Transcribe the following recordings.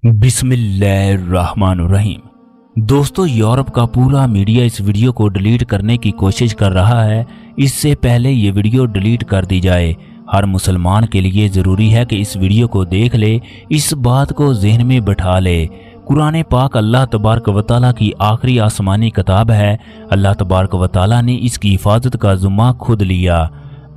बिस्मिल्लाहिर्रहमानुर्रहीम। दोस्तों, यूरोप का पूरा मीडिया इस वीडियो को डिलीट करने की कोशिश कर रहा है। इससे पहले ये वीडियो डिलीट कर दी जाए। हर मुसलमान के लिए ज़रूरी है कि इस वीडियो को देख ले, इस बात को जहन में बिठा ले। कुरान पाक अल्लाह तबारक व तआला की आखिरी आसमानी किताब है। अल्लाह तबारक व तआला ने इसकी हिफाजत का ज़िम्मा खुद लिया।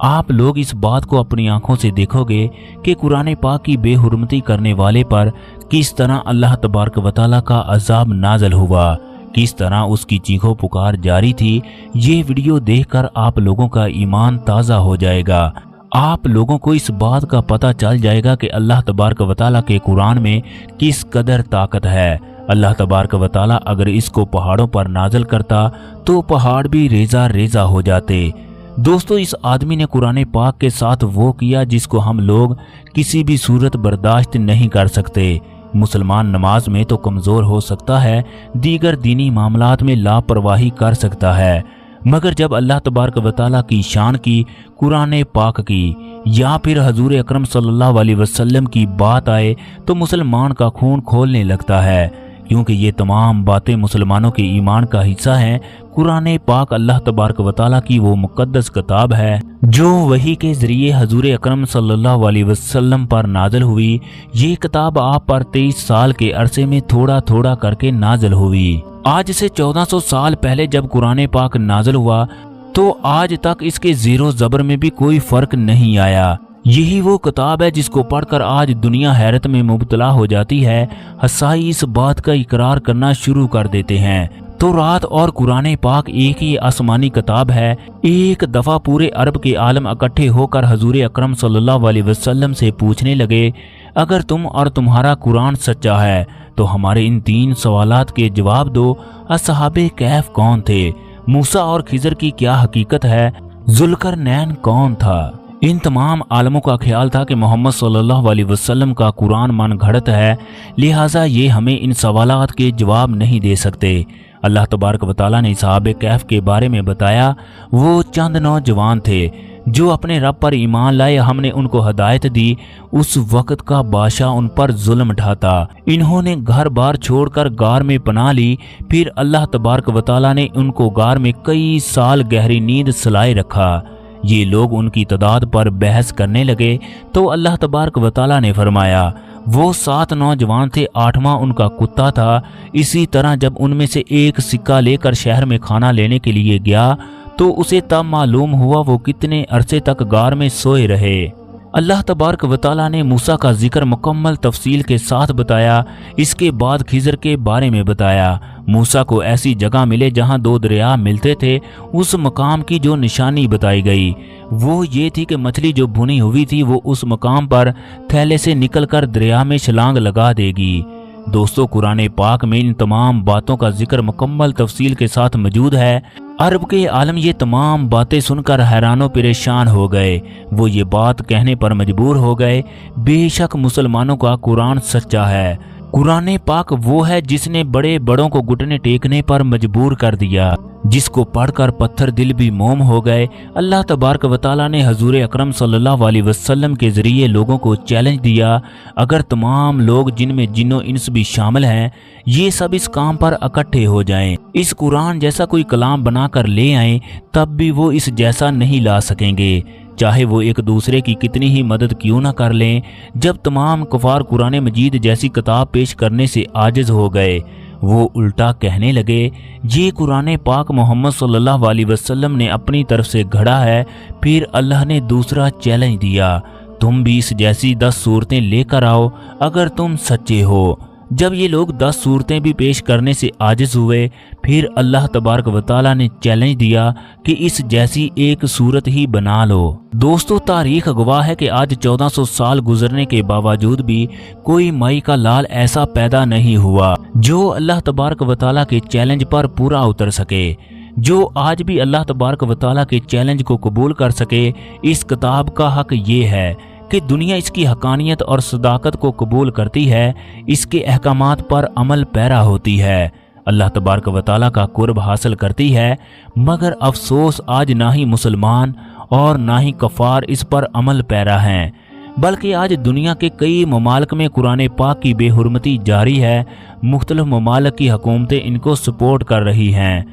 आप लोग इस बात को अपनी आंखों से देखोगे कि कुरान पाक की बेहुरमती करने वाले पर किस तरह अल्लाह तबारक व तआला का अजाब नाज़िल हुआ, किस तरह उसकी चीखों पुकार जारी थी। ये वीडियो देखकर आप लोगों का ईमान ताज़ा हो जाएगा। आप लोगों को इस बात का पता चल जाएगा कि अल्लाह तबारक व तआला के कुरान में किस कदर ताकत है। अल्लाह तबारक व तआला अगर इसको पहाड़ों पर नाज़िल करता तो पहाड़ भी रेजा रेजा हो जाते। दोस्तों, इस आदमी ने कुरान पाक के साथ वो किया जिसको हम लोग किसी भी सूरत बर्दाश्त नहीं कर सकते। मुसलमान नमाज में तो कमज़ोर हो सकता है, दीगर दीनी मामलात में लापरवाही कर सकता है, मगर जब अल्लाह तबारक व तआला की शान की, कुरान पाक की या फिर हजूर अकरम सल्लल्लाहु अलैहि वसल्लम की बात आए तो मुसलमान का खून खोलने लगता है, क्योंकि ये तमाम बातें मुसलमानों के ईमान का हिस्सा हैं। कुरान पाक अल्लाह तबारक व तआला की वो मुकद्दस किताब है जो वही के जरिए हजूर अकरम सल्लल्लाहु अलैहि वसल्लम पर नाज़िल हुई। ये किताब आप पर 23 साल के अरसे में थोड़ा थोड़ा करके नाज़िल हुई। आज से 1400 साल पहले जब कुरान पाक नाज़िल हुआ तो आज तक इसके ज़ेरो ज़बर में भी कोई फ़र्क नहीं आया। यही वो किताब है जिसको पढ़कर आज दुनिया हैरत में मुब्तला हो जाती है। हसाई इस बात का इकरार करना शुरू कर देते हैं। तो रात और कुरान पाक एक ही आसमानी किताब है। एक दफ़ा पूरे अरब के आलम इकट्ठे होकर हजूर अकरम सल्लल्लाहु अलैहि वसल्लम से पूछने लगे, अगर तुम और तुम्हारा कुरान सच्चा है तो हमारे इन 3 सवालात के जवाब दो। असहाबे कहफ कौन थे? मूसा और खिजर की क्या हकीकत है? जुल्करनैन कौन था? इन तमाम आलमों का ख्याल था कि मोहम्मद सल्लल्लाहु अलैहि वसल्लम का कुरान मन घड़त है, लिहाजा ये हमें इन सवालात के जवाब नहीं दे सकते। अल्लाह तबारक व तआला ने सहाबे कहफ के बारे में बताया, वो चंद नौजवान थे जो अपने रब पर ईमान लाए। हमने उनको हदायत दी। उस वक्त का बादशाह उन पर जुल्म ढाता। इन्होंने घर बार छोड़कर गार में पनाह ली। फिर अल्लाह तबारक व तआला ने उनको गार में कई साल गहरी नींद सुलाए रखा। ये लोग उनकी तादाद पर बहस करने लगे तो अल्लाह तबारक व तआला ने फरमाया, वो 7 नौजवान थे, 8वां उनका कुत्ता था। इसी तरह जब उनमें से एक सिक्का लेकर शहर में खाना लेने के लिए गया तो उसे तब मालूम हुआ वो कितने अरसे तक गार में सोए रहे। अल्लाह तबारक व तआला ने मूसा का जिक्र मुकम्मल तफसील के साथ बताया। इसके बाद खिजर के बारे में बताया। मूसा को ऐसी जगह मिले जहां 2 दरिया मिलते थे। उस मकाम की जो निशानी बताई गई वो ये थी कि मछली जो भुनी हुई थी वो उस मकाम पर थैले से निकलकर दरिया में छलांग लगा देगी। दोस्तों, कुरान पाक में इन तमाम बातों का जिक्र मुकम्मल तफसील के साथ मौजूद है। अरब के आलम ये तमाम बातें सुनकर हैरानो परेशान हो गए। वो ये बात कहने पर मजबूर हो गए, बेशक मुसलमानों का कुरान सच्चा है। कुरान पाक वो है जिसने बड़े बड़ों को घुटने टेकने पर मजबूर कर दिया, जिसको पढ़कर पत्थर दिल भी मोम हो गए। अल्लाह तबारक व तआला ने हजूर अकरम सल्लल्लाहु अलैहि वसल्लम के जरिए लोगों को चैलेंज दिया, अगर तमाम लोग जिनमें जिन्नो इंस भी शामिल हैं, ये सब इस काम पर इकट्ठे हो जाएं, इस कुरान जैसा कोई कलाम बनाकर ले आएं, तब भी वो इस जैसा नहीं ला सकेंगे, चाहे वो एक दूसरे की कितनी ही मदद क्यों ना कर लें। जब तमाम कुफार कुरान मजीद जैसी किताब पेश करने से आजिज हो गए, वो उल्टा कहने लगे, ये कुरान पाक मोहम्मद सल्लल्लाहु अलैहि वसल्लम ने अपनी तरफ से घड़ा है। फिर अल्लाह ने दूसरा चैलेंज दिया, तुम भी इस जैसी 10 सूरतें लेकर आओ अगर तुम सच्चे हो। जब ये लोग 10 सूरतें भी पेश करने से आजिज हुए, फिर अल्लाह तबारक व तआला ने चैलेंज दिया कि इस जैसी एक सूरत ही बना लो। दोस्तों, तारीख गवाह है कि आज 1400 साल गुजरने के बावजूद भी कोई माई का लाल ऐसा पैदा नहीं हुआ जो अल्लाह तबारक व तआला के चैलेंज पर पूरा उतर सके, जो आज भी अल्लाह तबारक व तआला के चैलेंज को कबूल कर सके। इस किताब का हक ये है कि दुनिया इसकी हकानियत और सदाकत को कबूल करती है, इसके अहकामात पर अमल पैरा होती है, अल्लाह तबारक व तआला का कुर्ब हासिल करती है। मगर अफसोस, आज ना ही मुसलमान और ना ही कफार इस पर अमल पैरा हैं। बल्कि आज दुनिया के कई ममालिक में कुरान पाक की बेहुरमती जारी है। मुख्तलिफ ममालिक की हुकूमतें इनको सपोर्ट कर रही हैं।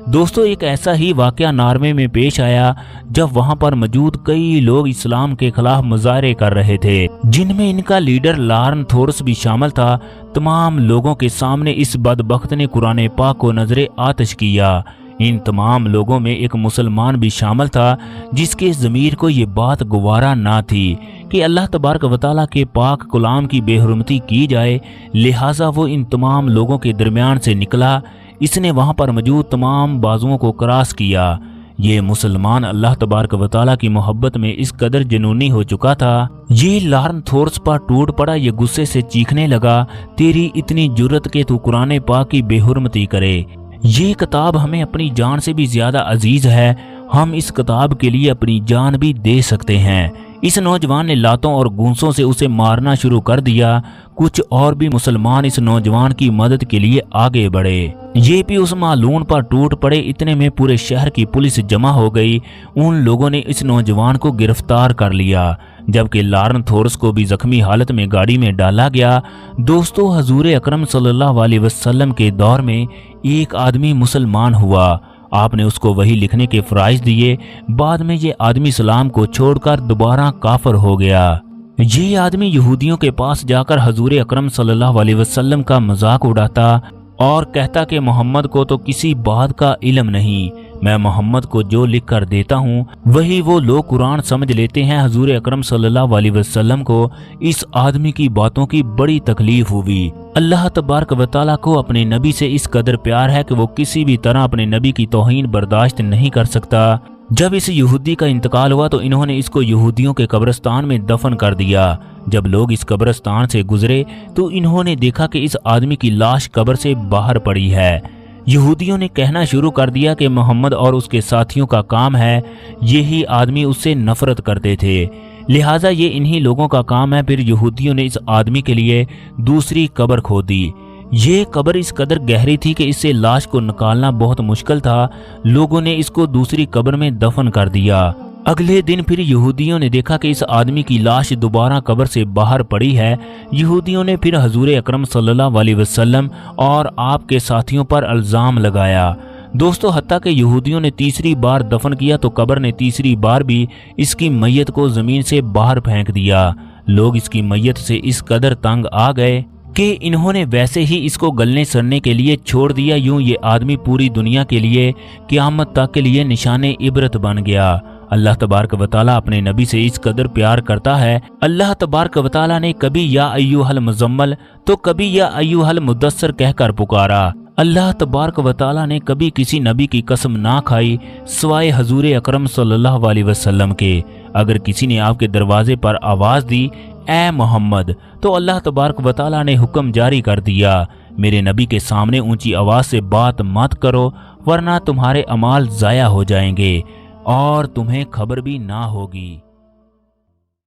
दोस्तों, एक ऐसा ही वाक़या नॉर्वे में पेश आया जब वहां पर मौजूद कई लोग इस्लाम के खिलाफ मुजाहरे कर रहे थे, जिनमें इनका लीडर लॉर्न थोर्स भी शामिल था। तमाम लोगों के सामने इस बदबख्त ने कुरान पाक को नजरे आतिश किया। इन तमाम लोगों में एक मुसलमान भी शामिल था जिसके ज़मीर को ये बात गवारा ना थी कि अल्लाह तबारक व तआला के पाक कलाम की बेहुरमती की जाए। लिहाजा वो इन तमाम लोगों के दरमियान से निकला। इसने वहां पर मौजूद तमाम बाजुओं को क्रॉस किया। ये मुसलमान अल्लाह तबारक व तआला की मोहब्बत में इस कदर जुनूनी हो चुका था। ये लॉर्न थोर्स पर टूट पड़ा। ये गुस्से से चीखने लगा, तेरी इतनी जुर्रत के तू कुरान पाक की बेहुरमती करे। ये किताब हमें अपनी जान से भी ज्यादा अजीज है। हम इस किताब के लिए अपनी जान भी दे सकते हैं। इस नौजवान ने लातों और गूंसों से उसे मारना शुरू कर दिया। कुछ और भी मुसलमान इस नौजवान की मदद के लिए आगे बढ़े। ये भी उस मालून पर टूट पड़े। इतने में पूरे शहर की पुलिस जमा हो गई। उन लोगों ने इस नौजवान को गिरफ्तार कर लिया, जबकि लॉर्न थोर्स को भी जख्मी हालत में गाड़ी में डाला गया। दोस्तों, हजूर अकरम सल्लल्लाहु अलैहि वसल्लम के दौर में एक आदमी मुसलमान हुआ। आपने उसको वही लिखने के फराइज दिए। बाद में ये आदमी इस्लाम को छोड़कर दोबारा काफिर हो गया। ये आदमी यहूदियों के पास जाकर हजूर अकरम सल्लल्लाहु अलैहि वसल्लम का मजाक उड़ाता और कहता कि मोहम्मद को तो किसी बात का इल्म नहीं। मैं मोहम्मद को जो लिख कर देता हूँ वही वो लोग कुरान समझ लेते हैं। हजूर अकरम सल्लल्लाहु अलैहि वसल्लम को इस आदमी की बातों की बड़ी तकलीफ हुई। अल्लाह तबारक व तआला को अपने नबी से इस कदर प्यार है कि वो किसी भी तरह अपने नबी की तौहीन बर्दाश्त नहीं कर सकता। जब इस यहूदी का इंतकाल हुआ तो इन्होंने इसको यहूदियों के कब्रिस्तान में दफन कर दिया। जब लोग इस कब्रिस्तान से गुजरे तो इन्होंने देखा कि इस आदमी की लाश कब्र से बाहर पड़ी है। यहूदियों ने कहना शुरू कर दिया कि मोहम्मद और उसके साथियों का काम है। यही आदमी उससे नफरत करते थे, लिहाजा ये इन्हीं लोगों का काम है। फिर यहूदियों ने इस आदमी के लिए दूसरी कब्र खोदी। ये कब्र इस कदर गहरी थी कि इससे लाश को निकालना बहुत मुश्किल था। लोगों ने इसको दूसरी कब्र में दफन कर दिया। अगले दिन फिर यहूदियों ने देखा कि इस आदमी की लाश दोबारा कब्र से बाहर पड़ी है। यहूदियों ने फिर हजूर अकरम सल्लल्लाहु अलैहि वसल्लम और आपके साथियों पर इल्जाम लगाया। दोस्तों, हत्ता कि यहूदियों ने तीसरी बार दफन किया तो कब्र ने तीसरी बार भी इसकी मैयत को जमीन से बाहर फेंक दिया। लोग इसकी मैयत से इस कदर तंग आ गए कि इन्होंने वैसे ही इसको गलने सड़ने के लिए छोड़ दिया। यूं ये आदमी पूरी दुनिया के लिए क़यामत तक के लिए निशाने इबरत बन गया। अल्लाह तबारक व तआला अपने नबी से इस कदर प्यार करता है। अल्लाह तबारक व तआला ने कभी या अय्युहल मुज़म्मल तो कभी या अय्युहल मुद्दस्सिर कहकर पुकारा। अल्लाह तबारक व तआला ने कभी किसी नबी की कसम ना खाई सिवाय हजूर अकरम सल्लल्लाहु अलैहि वसल्लम के। अगर किसी ने आपके दरवाजे पर आवाज़ दी, ए मोहम्मद, तो अल्लाह तबारक व तआला ने हुक्म जारी कर दिया, मेरे नबी के सामने ऊंची आवाज़ से बात मत करो वरना तुम्हारे अमाल ज़ाया हो जाएंगे और तुम्हें खबर भी ना होगी।